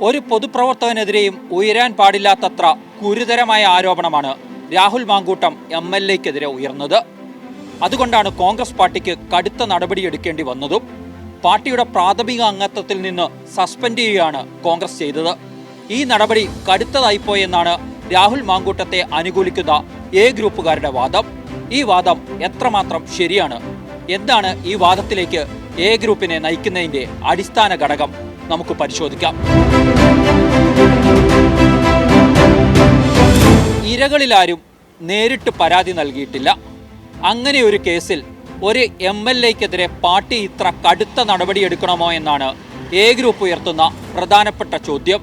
ഒരു പൊതുപ്രവർത്തകനെതിരെയും ഉയരാൻ പാടില്ലാത്തത്ര ഗുരുതരമായ ആരോപണമാണ് രാഹുൽ മാങ്കൂട്ടം MLAക്കെതിരെ ഉയർന്നത്. അതുകൊണ്ടാണ് കോൺഗ്രസ് പാർട്ടിക്ക് കടുത്ത നടപടിയെടുക്കേണ്ടി വന്നതും. പാർട്ടിയുടെ പ്രാഥമിക അംഗത്വത്തിൽ നിന്ന് സസ്പെൻഡ് ചെയ്യുകയാണ് കോൺഗ്രസ് ചെയ്തത്. ഈ നടപടി കടുത്തതായിപ്പോയെന്നാണ് രാഹുൽ മാങ്കൂട്ടത്തെ അനുകൂലിക്കുന്ന എ ഗ്രൂപ്പുകാരുടെ വാദം. ഈ വാദം എത്രമാത്രം ശരിയാണ്? എന്താണ് ഈ വാദത്തിലേക്ക് എ ഗ്രൂപ്പിനെ നയിക്കുന്നതിൻ്റെ അടിസ്ഥാന ഘടകം? നമുക്ക് പരിശോധിക്കാം. ഇരകളിലാരും നേരിട്ട് പരാതി നൽകിയിട്ടില്ല. അങ്ങനെ ഒരു കേസിൽ ഒരു MLAക്കെതിരെ പാർട്ടി ഇത്ര കടുത്ത നടപടിയെടുക്കണമോ എന്നാണ് എ ഗ്രൂപ്പ് ഉയർത്തുന്ന പ്രധാനപ്പെട്ട ചോദ്യം.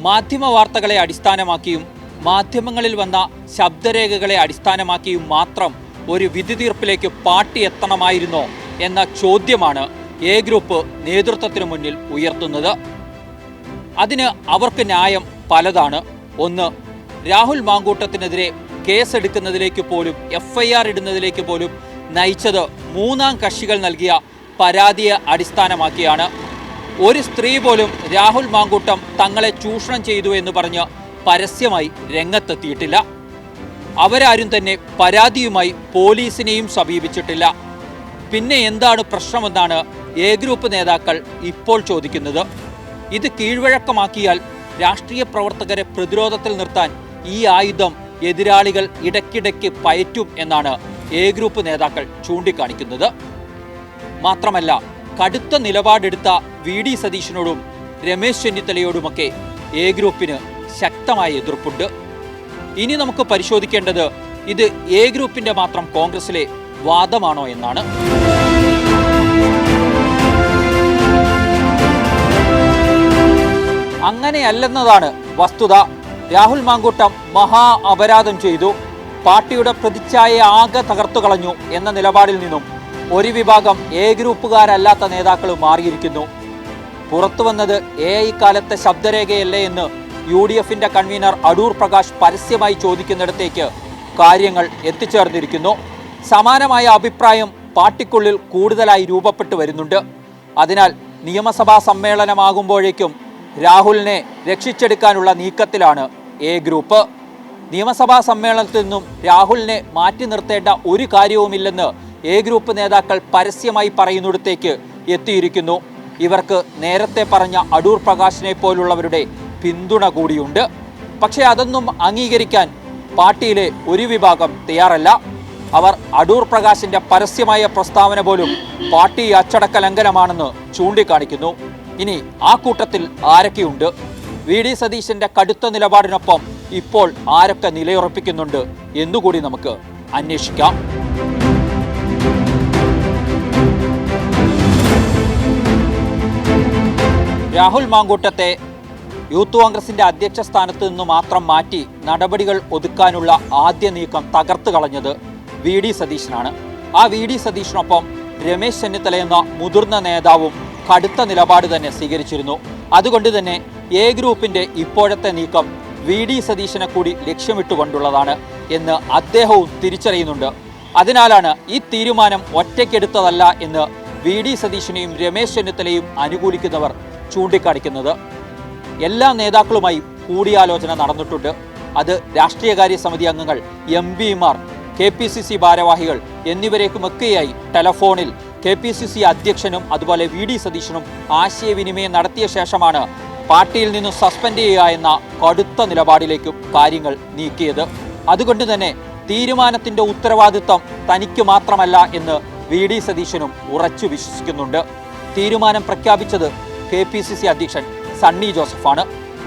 മാധ്യമ വാർത്തകളെ അടിസ്ഥാനമാക്കിയും മാധ്യമങ്ങളിൽ വന്ന ശബ്ദരേഖകളെ അടിസ്ഥാനമാക്കിയും മാത്രം ഒരു വിധി തീർപ്പിലേക്ക് പാർട്ടി എത്തണമായിരുന്നോ എന്ന ചോദ്യമാണ് എ ഗ്രൂപ്പ് നേതൃത്വത്തിന് മുന്നിൽ ഉയർത്തുന്നത്. അതിന് അവർക്ക് ന്യായം പലതാണ്. ഒന്ന്, രാഹുൽ മാങ്കൂട്ടത്തിനെതിരെ കേസെടുക്കുന്നതിലേക്ക് പോലും FIR ഇടുന്നതിലേക്ക് പോലും നയിച്ചത് മൂന്നാം കക്ഷികൾ നൽകിയ പരാതിയെ അടിസ്ഥാനമാക്കിയാണ്. ഒരു സ്ത്രീ പോലും രാഹുൽ മാങ്കൂട്ടം തങ്ങളെ ചൂഷണം ചെയ്തു എന്ന് പറഞ്ഞ് പരസ്യമായി രംഗത്തെത്തിയിട്ടില്ല. അവരാരും തന്നെ പരാതിയുമായി പോലീസിനെയും സമീപിച്ചിട്ടില്ല. പിന്നെ എന്താണ് പ്രശ്നമെന്നാണ് എ ഗ്രൂപ്പ് നേതാക്കൾ ഇപ്പോൾ ചോദിക്കുന്നത്. ഇത് കീഴ്വഴക്കമാക്കിയാൽ രാഷ്ട്രീയ പ്രവർത്തകരെ പ്രതിരോധത്തിൽ നിർത്താൻ ഈ ആയുധം എതിരാളികൾ ഇടയ്ക്കിടയ്ക്ക് പയറ്റും എന്നാണ് എ ഗ്രൂപ്പ് നേതാക്കൾ ചൂണ്ടിക്കാണിക്കുന്നത്. മാത്രമല്ല, കടുത്ത നിലപാടെടുത്ത VD സതീശനോടും രമേശ് ചെന്നിത്തലയോടുമൊക്കെ എ ഗ്രൂപ്പിന് ശക്തമായ എതിർപ്പുണ്ട്. ഇനി നമുക്ക് പരിശോധിക്കേണ്ടത് ഇത് എ ഗ്രൂപ്പിന്റെ മാത്രം കോൺഗ്രസിലെ വാദമാണോ എന്നാണ്. അങ്ങനെയല്ലെന്നതാണ് വസ്തുത. രാഹുൽ മാങ്കൂട്ടം മഹാ അപരാധം ചെയ്തു, പാർട്ടിയുടെ പ്രതിച്ഛായയെ ആകെ തകർത്തു കളഞ്ഞു എന്ന നിലപാടിൽ നിന്നും ഒരു വിഭാഗം എ ഗ്രൂപ്പുകാരല്ലാത്ത നേതാക്കൾ മാറിയിരിക്കുന്നു. പുറത്തു വന്നത് AI കാലത്തെ ശബ്ദരേഖയല്ലേ എന്ന് UDFന്റെ കൺവീനർ അടൂർ പ്രകാശ് പരസ്യമായി ചോദിക്കുന്നിടത്തേക്ക് കാര്യങ്ങൾ എത്തിച്ചേർന്നിരിക്കുന്നു. സമാനമായ അഭിപ്രായം പാർട്ടിക്കുള്ളിൽ കൂടുതലായി രൂപപ്പെട്ടു വരുന്നുണ്ട്. അതിനാൽ നിയമസഭാ സമ്മേളനമാകുമ്പോഴേക്കും രാഹുലിനെ രക്ഷിച്ചെടുക്കാനുള്ള നീക്കത്തിലാണ് എ ഗ്രൂപ്പ്. നിയമസഭാ സമ്മേളനത്തിൽ നിന്നും രാഹുലിനെ മാറ്റി നിർത്തേണ്ട ഒരു കാര്യവുമില്ലെന്ന് എ ഗ്രൂപ്പ് നേതാക്കൾ പരസ്യമായി പറയുന്നിടത്തേക്ക് എത്തിയിരിക്കുന്നു. ഇവർക്ക് നേരത്തെ പറഞ്ഞ അടൂർ പ്രകാശിനെ പോലുള്ളവരുടെ പിന്തുണ കൂടിയുണ്ട്. പക്ഷേ അതൊന്നും അംഗീകരിക്കാൻ പാർട്ടിയിലെ ഒരു വിഭാഗം തയ്യാറല്ല. അവർ അടൂർ പ്രകാശിന്റെ പരസ്യമായ പ്രസ്താവന പോലും പാർട്ടി അച്ചടക്ക ലംഘനമാണെന്ന് ചൂണ്ടിക്കാണിക്കുന്നു. ഇനി ആ കൂട്ടത്തിൽ ആരൊക്കെയുണ്ട്? VD സതീശന്റെ കടുത്ത നിലപാടിനൊപ്പം ഇപ്പോൾ ആരൊക്കെ നിലയുറപ്പിക്കുന്നുണ്ട് എന്നുകൂടി നമുക്ക് അന്വേഷിക്കാം. രാഹുൽ മാങ്കൂട്ടത്തെ യൂത്ത് കോൺഗ്രസിന്റെ അധ്യക്ഷ സ്ഥാനത്ത് നിന്ന് മാത്രം മാറ്റി നടപടികൾ ഒതുക്കാനുള്ള ആദ്യ നീക്കം തകർത്തു കളഞ്ഞത് VD സതീശനാണ്. ആ VD സതീശനൊപ്പം രമേശ് ചെന്നിത്തല എന്ന മുതിർന്ന നേതാവും കടുത്ത നിലപാട് തന്നെ സ്വീകരിച്ചിരുന്നു. അതുകൊണ്ട് തന്നെ എ ഗ്രൂപ്പിന്റെ ഇപ്പോഴത്തെ നീക്കം VD സതീശനെ കൂടി ലക്ഷ്യമിട്ടുകൊണ്ടുള്ളതാണ് എന്ന് അദ്ദേഹവും തിരിച്ചറിയുന്നുണ്ട്. അതിനാലാണ് ഈ തീരുമാനം ഒറ്റയ്ക്കെടുത്തതല്ല എന്ന് VD സതീശനെയും രമേശ് ചെന്നിത്തലയും അനുകൂലിക്കുന്നവർ ചൂണ്ടിക്കാണിക്കുന്നത്. എല്ലാ നേതാക്കളുമായി കൂടിയാലോചന നടന്നിട്ടുണ്ട്. അത് രാഷ്ട്രീയകാര്യ സമിതി അംഗങ്ങൾ, MPമാർ, KPCC ഭാരവാഹികൾ എന്നിവരേക്കുമൊക്കെയായി ടെലഫോണിൽ KPCC അധ്യക്ഷനും അതുപോലെ VD സതീശനും ആശയവിനിമയം നടത്തിയ ശേഷമാണ് പാർട്ടിയിൽ നിന്ന് സസ്പെൻഡ് ചെയ്യുക എന്ന കടുത്ത നിലപാടിലേക്കും കാര്യങ്ങൾ നീക്കിയത്. അതുകൊണ്ട് തന്നെ തീരുമാനത്തിന്റെ ഉത്തരവാദിത്വം തനിക്ക് മാത്രമല്ല എന്ന് VD സതീശനും ഉറച്ചു വിശ്വസിക്കുന്നുണ്ട്. തീരുമാനം പ്രഖ്യാപിച്ചത് KPCC അധ്യക്ഷൻ സണ്ണി ജോസഫാണ്.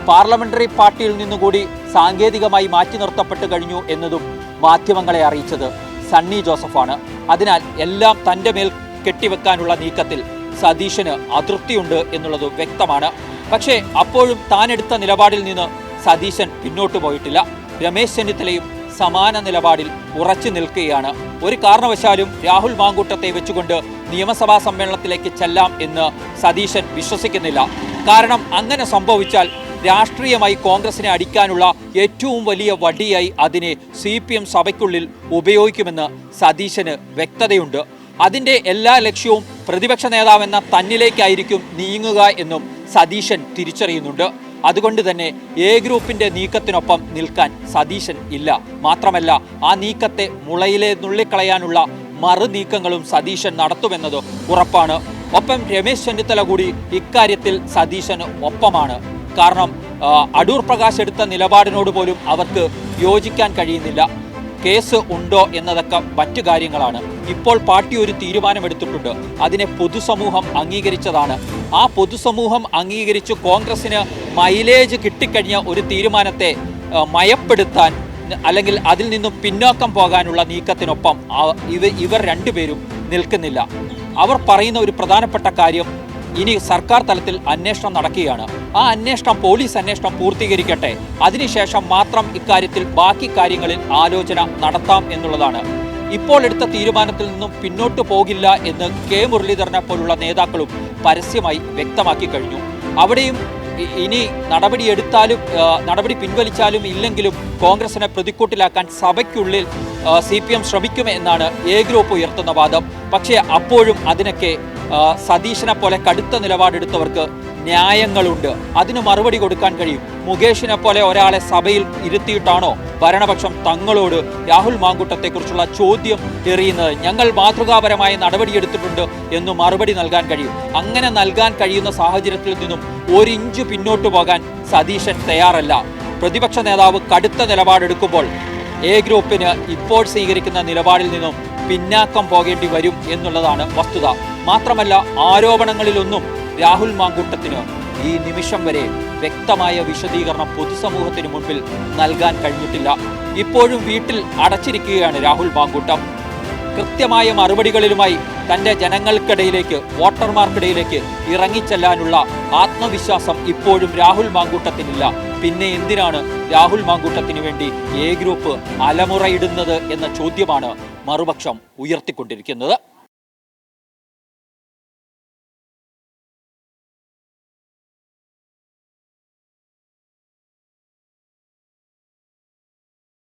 പാർലമെന്ററി പാർട്ടിയിൽ നിന്നുകൂടി സാങ്കേതികമായി മാറ്റി നിർത്തപ്പെട്ടു കഴിഞ്ഞു എന്നതും മാധ്യമങ്ങളെ അറിയിച്ചത് സണ്ണി ജോസഫാണ്. അതിനാൽ എല്ലാം തൻ്റെ മേൽ കെട്ടിവെക്കാനുള്ള നീക്കത്തിൽ സതീശന് അതൃപ്തിയുണ്ട് എന്നുള്ളത് വ്യക്തമാണ്. പക്ഷേ അപ്പോഴും താനെടുത്ത നിലപാടിൽ നിന്ന് സതീശൻ പിന്നോട്ട് പോയിട്ടില്ല. രമേശ് ചെന്നിത്തലയും സമാന നിലപാടിൽ ഉറച്ചു നിൽക്കുകയാണ്. ഒരു കാരണവശാലും രാഹുൽ മാങ്കൂട്ടത്തെ വെച്ചുകൊണ്ട് നിയമസഭാ സമ്മേളനത്തിലേക്ക് ചെല്ലാം എന്ന് സതീശൻ വിശ്വസിക്കുന്നില്ല. കാരണം അങ്ങനെ സംഭവിച്ചാൽ രാഷ്ട്രീയമായി കോൺഗ്രസിനെ അടിക്കാനുള്ള ഏറ്റവും വലിയ വടിയായി അതിനെ CPM സഭയ്ക്കുള്ളിൽ ഉപയോഗിക്കുമെന്ന് സതീശന് വ്യക്തതയുണ്ട്. അതിൻ്റെ എല്ലാ ലക്ഷ്യവും പ്രതിപക്ഷ നേതാവെന്ന തന്നിലേക്കായിരിക്കും നീങ്ങുക എന്നും സതീശൻ തിരിച്ചറിയുന്നുണ്ട്. അതുകൊണ്ട് തന്നെ എ ഗ്രൂപ്പിന്റെ നീക്കത്തിനൊപ്പം നിൽക്കാൻ സതീശൻ ഇല്ല. മാത്രമല്ല, ആ നീക്കത്തെ മുളയിലെ നുള്ളിക്കളയാനുള്ള മറു നീക്കങ്ങളും സതീശൻ നടത്തുമെന്നത് ഉറപ്പാണ്. ഒപ്പം രമേശ് ചെന്നിത്തല കൂടി ഇക്കാര്യത്തിൽ സതീശന് ഒപ്പമാണ്. കാരണം അടൂർ പ്രകാശ് എടുത്ത നിലപാടിനോട് പോലും അവർക്ക് യോജിക്കാൻ കഴിയുന്നില്ല. കേസ് ഉണ്ടോ എന്നതൊക്കെ മറ്റു കാര്യങ്ങളാണ്. ഇപ്പോൾ പാർട്ടി ഒരു തീരുമാനമെടുത്തിട്ടുണ്ട്. അതിനെ പൊതുസമൂഹം അംഗീകരിച്ചതാണ്. ആ പൊതുസമൂഹം അംഗീകരിച്ച് കോൺഗ്രസിന് മൈലേജ് കിട്ടിക്കഴിഞ്ഞ ഒരു തീരുമാനത്തെ മയപ്പെടുത്താൻ അല്ലെങ്കിൽ അതിൽ നിന്നും പിന്നോക്കം പോകാനുള്ള നീക്കത്തിനൊപ്പം ഇവർ രണ്ടുപേരും നിൽക്കുന്നില്ല. അവർ പറയുന്ന ഒരു പ്രധാനപ്പെട്ട കാര്യം, ഇനി സർക്കാർ തലത്തിൽ അന്വേഷണം നടക്കുകയാണ്. ആ അന്വേഷണം, പോലീസ് അന്വേഷണം പൂർത്തീകരിക്കട്ടെ, അതിനുശേഷം മാത്രം ഇക്കാര്യത്തിൽ ബാക്കി കാര്യങ്ങളിൽ ആലോചന നടത്താം എന്നുള്ളതാണ്. ഇപ്പോൾ എടുത്ത തീരുമാനത്തിൽ നിന്നും പിന്നോട്ട് പോകില്ല എന്ന് കെ മുരളീധരനെ പോലുള്ള നേതാക്കളും പരസ്യമായി വ്യക്തമാക്കി കഴിഞ്ഞു. അവിടെയും ഇനി നടപടി പിൻവലിച്ചാലും ഇല്ലെങ്കിലും കോൺഗ്രസിനെ പ്രതിക്കൂട്ടിലാക്കാൻ സഭയ്ക്കുള്ളിൽ CPM ശ്രമിക്കുമെന്നാണ് എ ഗ്രൂപ്പ് ഉയർത്തുന്ന വാദം. പക്ഷേ അപ്പോഴും അതിനൊക്കെ സതീശനെ പോലെ കടുത്ത നിലപാടെടുത്തവർക്ക് ന്യായങ്ങളുണ്ട്. അതിന് മറുപടി കൊടുക്കാൻ കഴിയും. മുകേഷിനെ പോലെ ഒരാളെ സഭയിൽ ഇരുത്തിയിട്ടാണോ ഭരണപക്ഷം തങ്ങളോട് രാഹുൽ മാങ്കൂട്ടത്തെക്കുറിച്ചുള്ള ചോദ്യം എറിയുന്നത്? ഞങ്ങൾ മാതൃകാപരമായ നടപടിയെടുത്തിട്ടുണ്ട് എന്ന് മറുപടി നൽകാൻ കഴിയും. അങ്ങനെ നൽകാൻ കഴിയുന്ന സാഹചര്യത്തിൽ നിന്നും ഒരിഞ്ച് പിന്നോട്ട് പോകാൻ സതീശൻ തയ്യാറല്ല. പ്രതിപക്ഷ നേതാവ് കടുത്ത നിലപാടെടുക്കുമ്പോൾ എ ഗ്രൂപ്പിന് ഇപ്പോൾ സ്വീകരിക്കുന്ന നിലപാടിൽ നിന്നും പിന്നാക്കം പോകേണ്ടി വരും എന്നുള്ളതാണ് വസ്തുത. മാത്രമല്ല, ആരോപണങ്ങളിലൊന്നും രാഹുൽ മാങ്കൂട്ടത്തിന് ഈ നിമിഷം വരെ വ്യക്തമായ വിശദീകരണം പൊതുസമൂഹത്തിന് മുൻപിൽ നൽകാൻ കഴിഞ്ഞിട്ടില്ല. ഇപ്പോഴും വീട്ടിൽ അടച്ചിരിക്കുകയാണ് രാഹുൽ മാങ്കൂട്ടം. കൃത്യമായ മറുപടികളിലുമായി തൻ്റെ ജനങ്ങൾക്കിടയിലേക്ക്, വോട്ടർമാർക്കിടയിലേക്ക് ഇറങ്ങിച്ചെല്ലാനുള്ള ആത്മവിശ്വാസം ഇപ്പോഴും രാഹുൽ മാങ്കൂട്ടത്തിനില്ല. പിന്നെ എന്തിനാണ് രാഹുൽ മാങ്കൂട്ടത്തിന് വേണ്ടി എ ഗ്രൂപ്പ് അലമുറയിടുന്നത് എന്ന ചോദ്യമാണ് മറുപക്ഷം ഉയർത്തിക്കൊണ്ടിരിക്കുന്നത്.